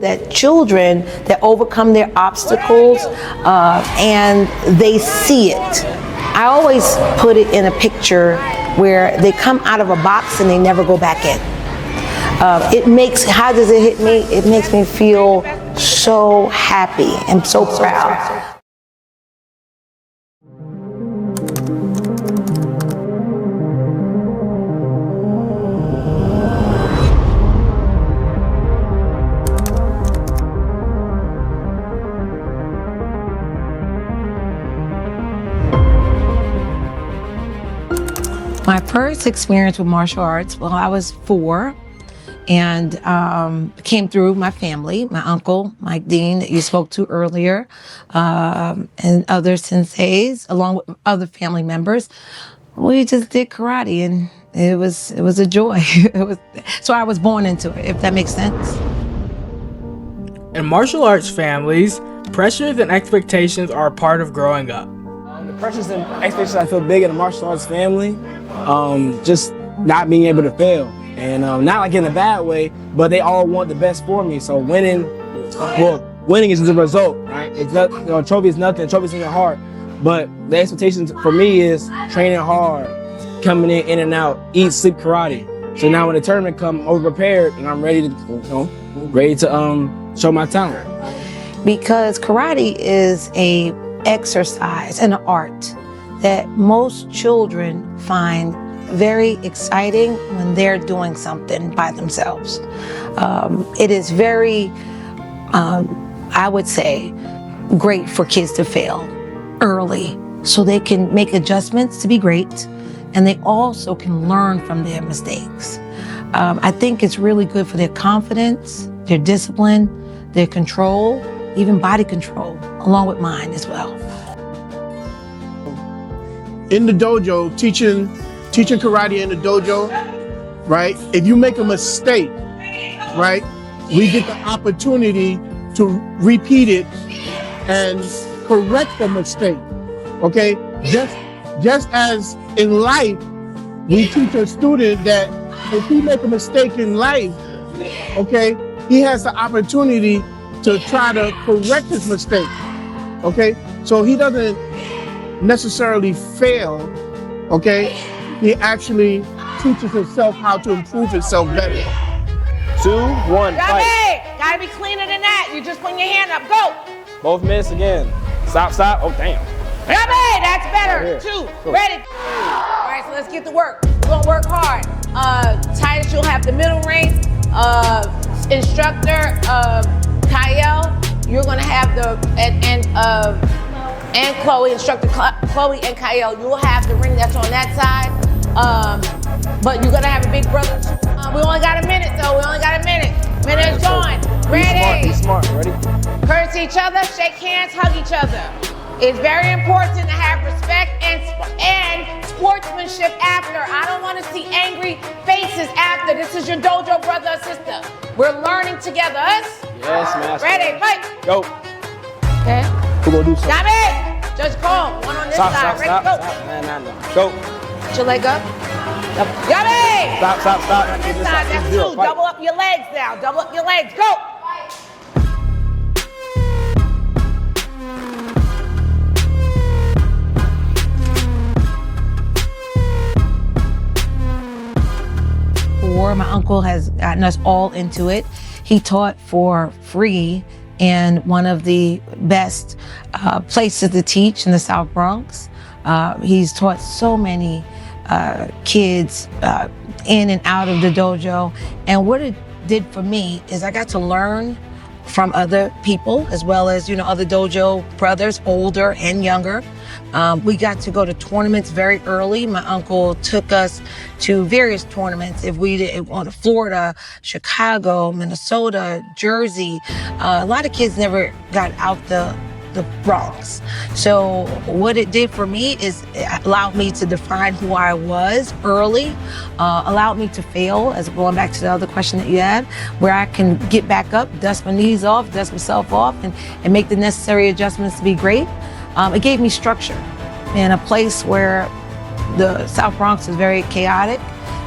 that children that overcome their obstacles and they see it. I always put it in a picture where they come out of a box and they never go back in. How does it hit me? It makes me feel so happy and so proud. My first experience with martial arts, well, I was 4 and came through my family, my uncle, Mike Dean, that you spoke to earlier, and other senseis, along with other family members. We just did karate and it was a joy. So I was born into it, if that makes sense. In martial arts families, pressures and expectations are a part of growing up. The pressures and expectations I feel big in a martial arts family, just not being able to fail. And not like in a bad way, but they all want the best for me. So winning is the result, right? It's not, trophy is nothing, trophy's in the heart. But the expectations for me is training hard, coming in and out, eat, sleep, karate. So now when the tournament comes, I'm over-prepared and I'm ready to show my talent. Because karate is a exercise and an art that most children find very exciting when they're doing something by themselves. It is very, I would say, great for kids to fail early so they can make adjustments to be great, and they also can learn from their mistakes. I think it's really good for their confidence, their discipline, their control, even body control, along with mine as well. In the dojo, teaching karate in the dojo, right? If you make a mistake, right, we get the opportunity to repeat it and correct the mistake, okay? Just as in life, we teach a student that if he make a mistake in life, okay, he has the opportunity to try to correct his mistake, okay? So he doesn't necessarily fail, okay? He actually teaches himself how to improve himself better. 2, 1, fight. Gotta be cleaner than that. You just put your hand up, go. Both miss again. Stop, oh damn. Gabe, that's better. Right 2, cool. Ready. All right, so let's get to work. We're gonna work hard. Titus, you'll have the middle ring. Instructor, Kyle, you're gonna have the, and Chloe, instructor Chloe and Kyle, you will have the ring that's on that side. But you're gonna have a big brother. We only got a minute though, Minute John, ready? Be smart, ready? Courtesy each other, shake hands, hug each other. It's very important to have respect and sportsmanship after. I don't wanna see angry faces after. This is your dojo brother or sister. We're learning together, us? Yes, master. Ready, fight. Go. Okay. We're gonna do something. Got it. Judge call. One on this side. Ready, go. Stop. Go. Put your leg up. Got it. Stop. On this side, that's 2. Double up your legs now. Double up your legs. Go. My uncle has gotten us all into it. He taught for free in one of the best places to teach in the South Bronx. He's taught so many kids in and out of the dojo. And what it did for me is I got to learn from other people, as well as, other dojo brothers, older and younger. We got to go to tournaments very early. My uncle took us to various tournaments. If we did on Florida, Chicago, Minnesota, Jersey, a lot of kids never got out the Bronx. So what it did for me is it allowed me to define who I was early, allowed me to fail, as going back to the other question that you had, where I can get back up, dust my knees off, dust myself off, and make the necessary adjustments to be great. It gave me structure in a place where the South Bronx is very chaotic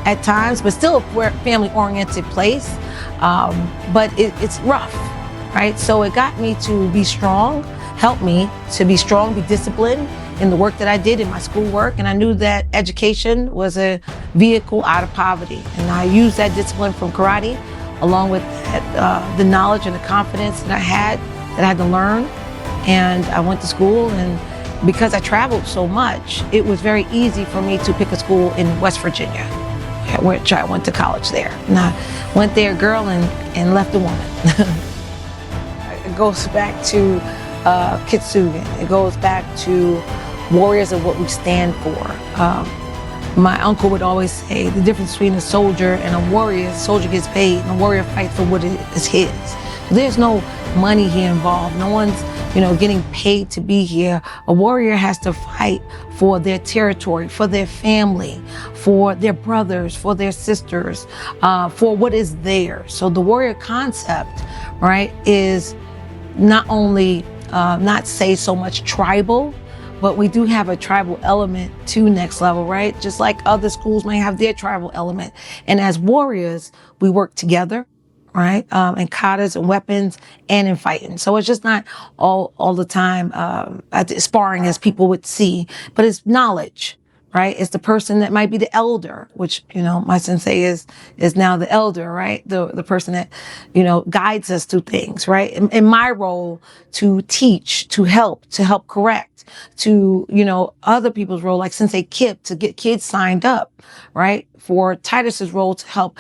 at times, but still a family-oriented place. But it's rough. right? So it got me to be strong, helped me to be strong, be disciplined in the work that I did in my schoolwork. And I knew that education was a vehicle out of poverty. And I used that discipline from karate, along with the knowledge and the confidence that I had to learn. And I went to school, and because I traveled so much, it was very easy for me to pick a school in West Virginia, which I went to college there. And I went there a girl and left a woman. It goes back to Kitsugen. It goes back to warriors of what we stand for. My uncle would always say the difference between a soldier and a warrior: a soldier gets paid and a warrior fights for what is his. There's no money here involved. No one's, getting paid to be here. A warrior has to fight for their territory, for their family, for their brothers, for their sisters, for what is theirs. So the warrior concept, right, is not only not say so much tribal, but we do have a tribal element to Next Level, right? Just like other schools may have their tribal element. And as warriors, we work together, right? In katas and weapons and in fighting. So it's just not all the time sparring as people would see, but it's knowledge, right? It's the person that might be the elder, which, my sensei is now the elder, right? The person that, guides us through things, right? In my role to teach, to help correct, to, other people's role, like Sensei Kip, to get kids signed up, right? For Titus's role to help,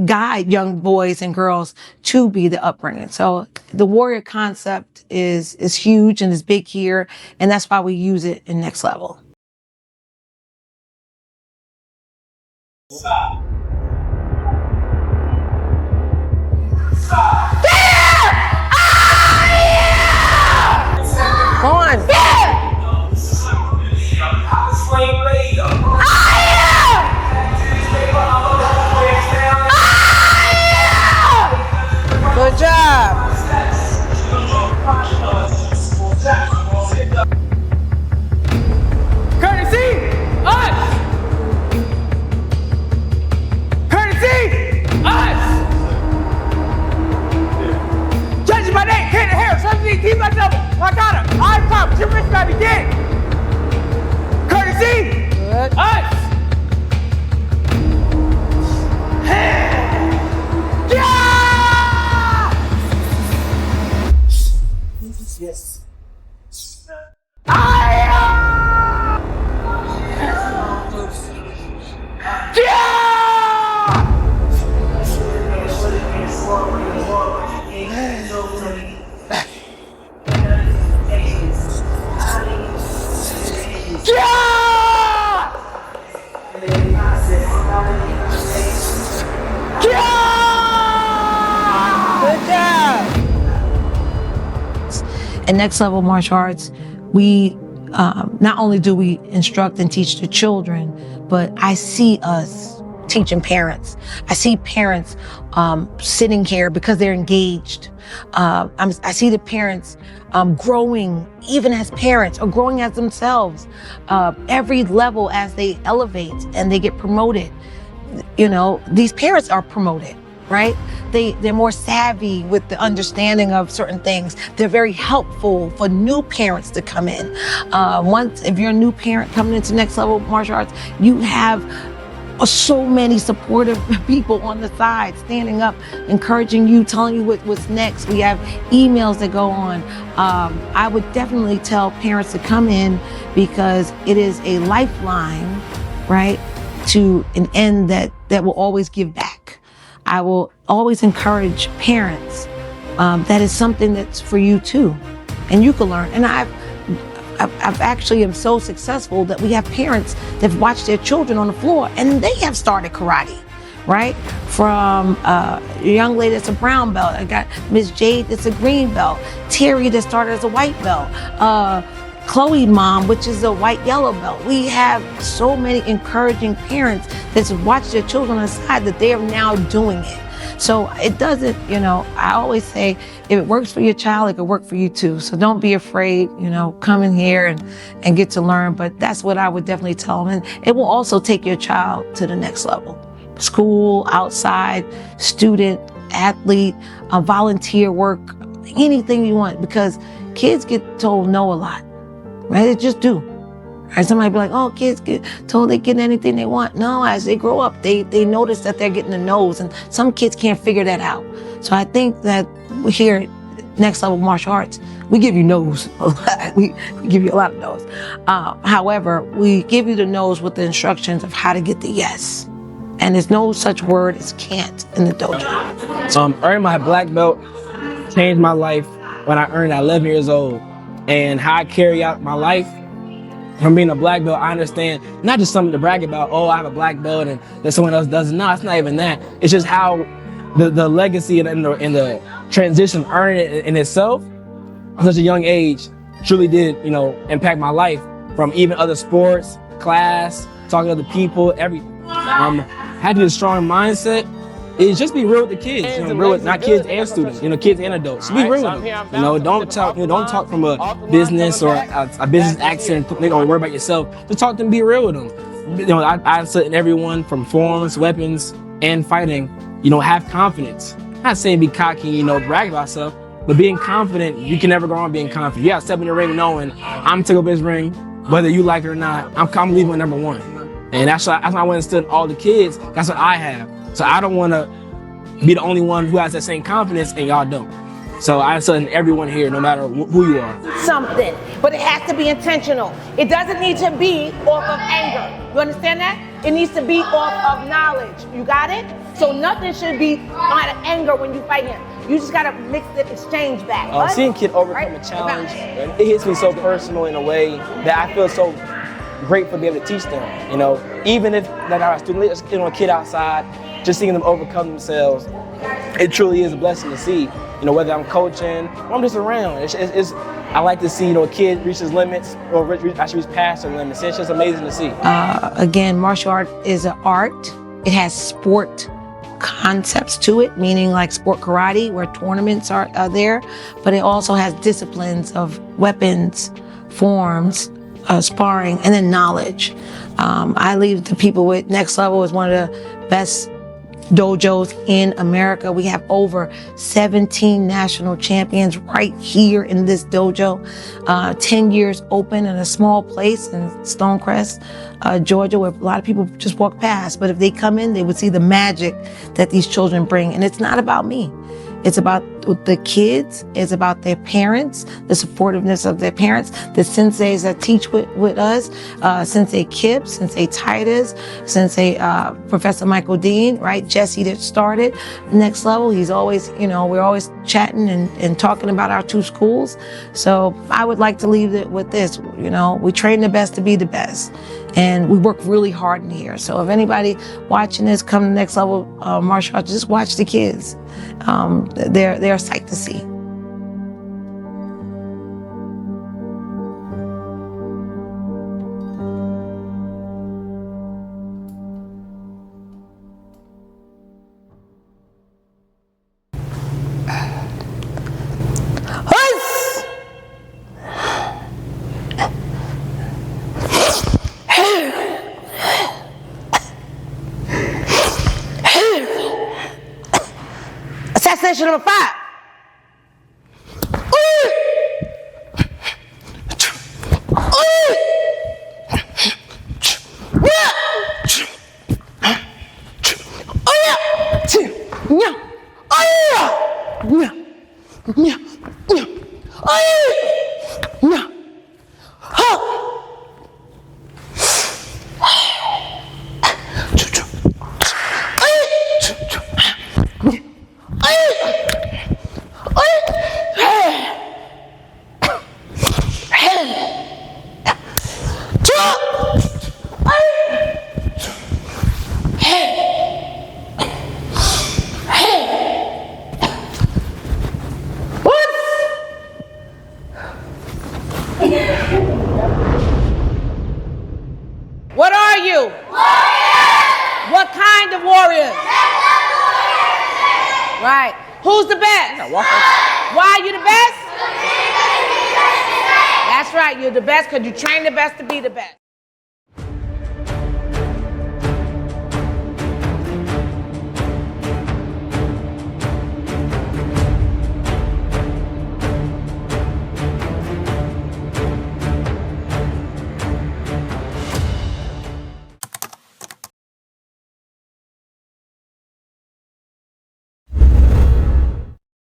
guide young boys and girls to be the upbringing. So the warrior concept is huge and is big here. And that's why we use it in Next Level. Come on. Good job. Courtesy, us! Courtesy, us! Judging by name, Caden Harris, 17, team by double. I got him. I pop, your wrist baby, get. Courtesy, Good. us! Yes. In Next Level Martial Arts, we not only do we instruct and teach the children, but I see us teaching parents. I see parents sitting here because they're engaged. I see the parents growing, even as parents, or growing as themselves. Every level as they elevate and they get promoted, these parents are promoted, right? They're more savvy with the understanding of certain things. They're very helpful for new parents to come in. If you're a new parent coming into Next Level Martial Arts, you have so many supportive people on the side, standing up, encouraging you, telling you what's next. We have emails that go on. I would definitely tell parents to come in because it is a lifeline, right, to an end that will always give back. I will always encourage parents. That is something that's for you too, and you can learn. And I've actually am so successful that we have parents that have watched their children on the floor and they have started karate, right? From a young lady that's a brown belt. I got Miss Jade that's a green belt. Terry that started as a white belt. Chloe mom, which is a white yellow belt. We have so many encouraging parents that's watched their children on the side that they are now doing it. So it doesn't, I always say, if it works for your child, it can work for you too. So don't be afraid, come in here and get to learn. But that's what I would definitely tell them. And it will also take your child to the next level. School, outside, student, athlete, volunteer work, anything you want, because kids get told no a lot, right? They just do. Right? Somebody be like, oh, kids get told they get anything they want. No, as they grow up, they notice that they're getting the no's, and some kids can't figure that out. So I think that here at Next Level Martial Arts, we give you no's a lot. We give you a lot of no's. However, we give you the no's with the instructions of how to get the yes. And there's no such word as can't in the dojo. Earning my black belt changed my life when I earned at 11 years old. And how I carry out my life from being a black belt, I understand not just something to brag about, oh, I have a black belt and that someone else doesn't. No, it's not even that. It's just how the legacy and the transition of earning it in itself at such a young age truly did, impact my life, from even other sports, class, talking to other people, everything. Having a strong mindset is just be real with the kids, real with not kids and students, kids and adults. Be real with them. Don't talk from a business or a business accent. Don't worry about yourself. Just talk to them, be real with them. I said in everyone from forms, weapons, and fighting, have confidence. I'm not saying be cocky, brag about stuff, but being confident, you can never go wrong being confident. You gotta step in the ring knowing I'm taking up this ring, whether you like it or not. I'm leaving with number one. And that's why I went and stood all the kids. That's what I have. So I don't want to be the only one who has that same confidence and y'all don't. So I said everyone here, no matter who you are. Something, but it has to be intentional. It doesn't need to be off of anger. You understand that? It needs to be off of knowledge. You got it? So nothing should be out of anger when you fight him. You just gotta mix the exchange back. Seeing kid overcome a challenge, it hits me so personal in a way that I feel so grateful to be able to teach them. Even if like our student, a kid outside, just seeing them overcome themselves, it truly is a blessing to see. Whether I'm coaching or I'm just around, I like to see a kid reach his limits or actually reach past their limits. It's just amazing to see. Again, martial art is an art. It has sport concepts to it, meaning like sport karate, where tournaments are there, but it also has disciplines of weapons, forms, sparring, and then knowledge. I leave the people with Next Level as one of the best dojos in America. We have over 17 national champions right here in this dojo. 10 years open in a small place in Stonecrest, Georgia, where a lot of people just walk past. But if they come in, they would see the magic that these children bring. And it's not about me. It's about the kids. It's about their parents, the supportiveness of their parents, the senseis that teach with us, Sensei Kip, Sensei Titus, Sensei Professor Michael Dean, right? Jesse that started Next Level. He's always, we're always chatting and talking about our two schools. So I would like to leave it with this, we train the best to be the best. And we work really hard in here. So if anybody watching this come to Next Level martial arts, just watch the kids. They're a sight to see. Assassination number 5. What are you? Warriors! What kind of warriors? Right. Who's the best? Why are you the best? That's right, you're the best because you train the best to be the best.